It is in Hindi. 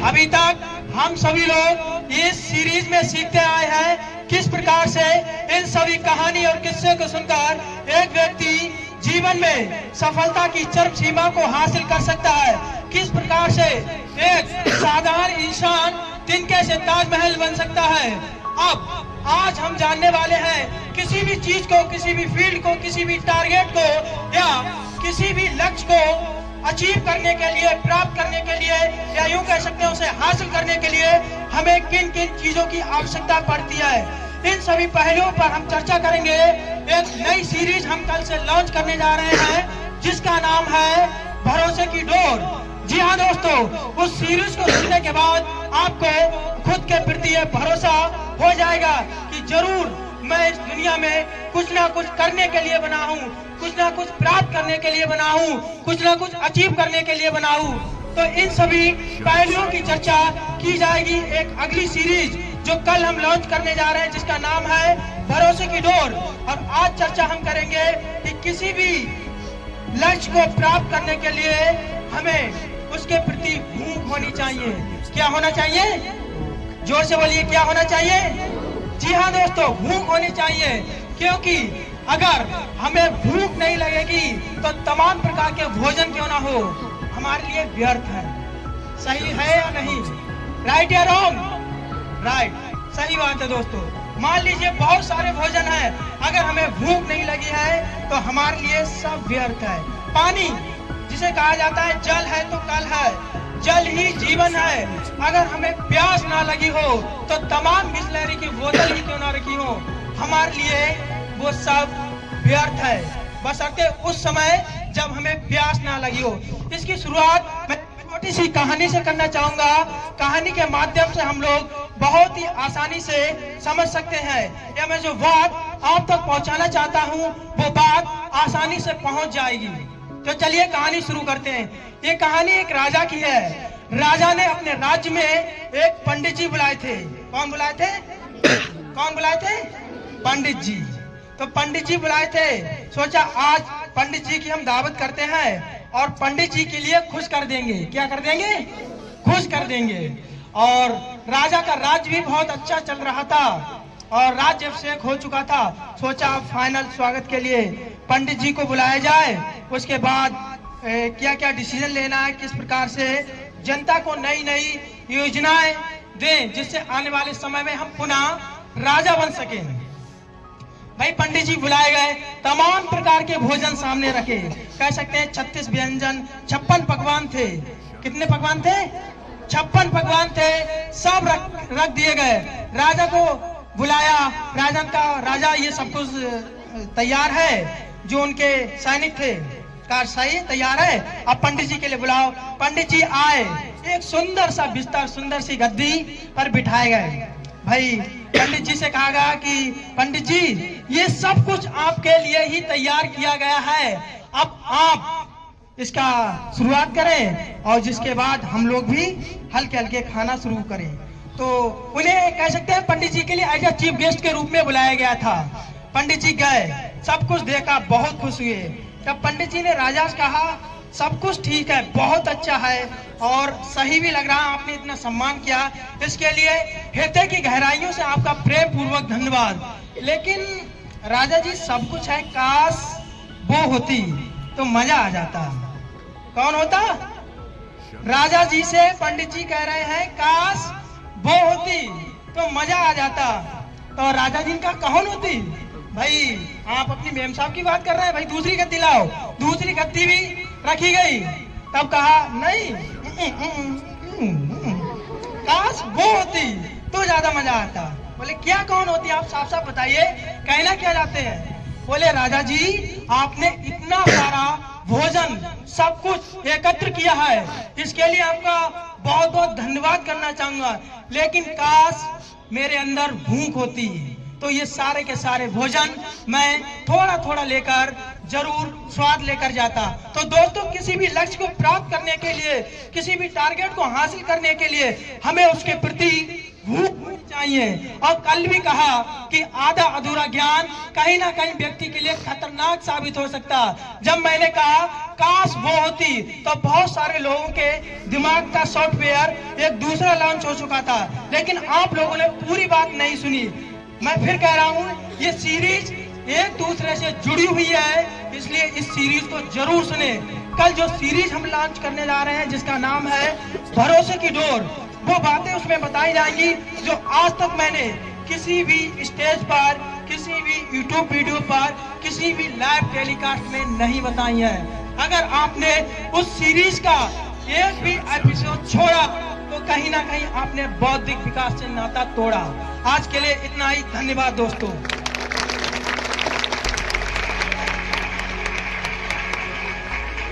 अभी तक हम सभी लोग इस सीरीज में सीखते आए हैं किस प्रकार से इन सभी कहानी और किस्से को सुनकर एक व्यक्ति जीवन में सफलता की चरम सीमा को हासिल कर सकता है, किस प्रकार से एक साधारण इंसान तिनके से ताजमहल बन सकता है। अब आज हम जानने वाले हैं किसी भी चीज को, किसी भी फील्ड को, किसी भी टारगेट को या किसी भी लक्ष्य को अचीव करने के लिए, प्राप्त करने के लिए या यूं कह सकते हैं उसे हासिल करने के लिए हमें किन किन चीजों की आवश्यकता पड़ती है। इन सभी पहलुओं पर हम चर्चा करेंगे। एक नई सीरीज हम कल से लॉन्च करने जा रहे हैं जिसका नाम है भरोसे की डोर। जी हाँ दोस्तों, उस सीरीज को सुनने के बाद आपको खुद के प्रति ये भरोसा हो जाएगा कि जरूर मैं इस दुनिया में कुछ ना कुछ करने के लिए बना हूँ, कुछ ना कुछ प्राप्त करने के लिए बना हूँ, कुछ ना कुछ अचीव करने के लिए बना हूँ। तो इन सभी पहलुओं की चर्चा की जाएगी एक अगली सीरीज जो कल हम लॉन्च करने जा रहे हैं जिसका नाम है भरोसे की डोर। और आज चर्चा हम करेंगे कि किसी भी लक्ष्य को प्राप्त करने के लिए हमें उसके प्रति भूख होनी चाहिए। क्या होना चाहिए? जोर से बोलिए, क्या होना चाहिए? जी हाँ दोस्तों, भूख होनी चाहिए, क्योंकि अगर हमें भूख नहीं लगेगी तो तमाम प्रकार के भोजन क्यों ना हो हमारे लिए व्यर्थ है। सही है या नहीं? राइट या रॉन्ग? राइट, सही बात है दोस्तों। मान लीजिए बहुत सारे भोजन है, अगर हमें भूख नहीं लगी है तो हमारे लिए सब व्यर्थ है। पानी जिसे कहा जाता है जल है तो कल है, जल ही जीवन है। अगर हमें प्यास ना लगी हो तो तमाम बिसलेरी की बोतल ही क्यों ना रखी हो, हमारे लिए वो सब व्यर्थ है, बशर्ते उस समय जब हमें प्यास ना लगी हो। इसकी शुरुआत मैं छोटी सी कहानी से करना चाहूंगा। कहानी के माध्यम से हम लोग बहुत ही आसानी से समझ सकते हैं, या मैं जो बात आप तक पहुंचाना चाहता हूं वो बात आसानी से पहुंच जाएगी। तो चलिए कहानी शुरू करते हैं। ये कहानी एक राजा की है। राजा ने अपने राज्य में एक पंडित जी बुलाए थे। कौन बुलाए थे? कौन बुलाए थे? पंडित जी। तो पंडित जी बुलाए थे, सोचा आज पंडित जी की हम दावत करते हैं और पंडित जी के लिए खुश कर देंगे। क्या कर देंगे? खुश कर देंगे। और राजा का राज्य भी बहुत अच्छा चल रहा था और राज्य अभिषेक हो चुका था। सोचा अब फाइनल स्वागत के लिए पंडित जी को बुलाया जाए, उसके बाद क्या क्या डिसीजन लेना है, किस प्रकार से जनता को नई नई योजनाएं दें जिससे आने वाले समय में हम पुनः राजा बन सकें। भाई पंडित जी बुलाए गए, तमाम प्रकार के भोजन सामने रखे, कह सकते हैं 36 व्यंजन, 56 पकवान थे। कितने पकवान थे? 56 पकवान थे, सब रख दिए गए। राजा को बुलाया, राजा ये सब कुछ तैयार है। जो उनके सैनिक थे कहा सही तैयार है, अब पंडित जी के लिए बुलाओ। पंडित जी आए, एक सुंदर सा बिस्तर, सुंदर सी गद्दी पर बिठाए गए। भाई पंडित जी से कहा गया कि पंडित जी ये सब कुछ आपके लिए ही तैयार किया गया है, अब आप इसका शुरुआत करें और जिसके बाद हम लोग भी हल्के हल्के खाना शुरू करें। तो उन्हें कह सकते हैं पंडित जी के लिए एज ए चीफ गेस्ट के रूप में बुलाया गया था। पंडित जी गए, सब कुछ देखा, बहुत खुश हुए। तब पंडित जी ने राजा से कहा सब कुछ ठीक है, बहुत अच्छा है और सही भी लग रहा है, आपने इतना सम्मान किया, इसके लिए हृदय की गहराइयों से आपका प्रेम पूर्वक धन्यवाद। लेकिन राजा जी सब कुछ है, काश वो होती तो मजा आ जाता। कौन होता? राजा जी से पंडित जी कह रहे हैं काश वो होती तो मजा आ जाता। तो राजा जी का कौन होती? भाई आप अपनी मेम साहब की बात कर रहे हैं, भाई दूसरी गद्दी लाओ। दूसरी गद्दी भी रखी गई। तब कहा नहीं, काश वो होती तो ज्यादा मजा आता। बोले क्या कौन होती, आप साफ साफ बताइए, कहना क्या चाहते हैं? बोले राजा जी आपने इतना सारा भोजन सब कुछ एकत्र किया है, इसके लिए आपका बहुत बहुत धन्यवाद करना चाहूंगा, लेकिन काश मेरे अंदर भूख होती तो ये सारे के सारे भोजन मैं थोड़ा थोड़ा लेकर जरूर स्वाद लेकर जाता। तो दोस्तों किसी भी लक्ष्य को प्राप्त करने के लिए, किसी भी टारगेट को हासिल करने के लिए हमें उसके प्रति भूख होनी चाहिए। और कल भी कहा कि आधा अधूरा ज्ञान कहीं ना कहीं व्यक्ति के लिए खतरनाक साबित हो सकता। जब मैंने कहा काश वो होती, तो बहुत सारे लोगों के दिमाग का सॉफ्टवेयर एक दूसरा लॉन्च हो चुका था, लेकिन आप लोगों ने पूरी बात नहीं सुनी। मैं फिर कह रहा हूँ, ये सीरीज एक दूसरे से जुड़ी हुई है, इसलिए इस सीरीज को जरूर सुने। कल जो सीरीज हम लॉन्च करने जा रहे हैं, जिसका नाम है भरोसे की डोर, वो बातें उसमें बताई जाएंगी जो आज तक मैंने किसी भी स्टेज पर, किसी भी यूट्यूब वीडियो पर, किसी भी लाइव टेलीकास्ट में नहीं बताई है। अगर आपने उस सीरीज का एक भी एपिसोड छोड़ा तो कहीं ना कहीं आपने बौद्धिक विकास से नाता तोड़ा। आज के लिए इतना ही, धन्यवाद दोस्तों।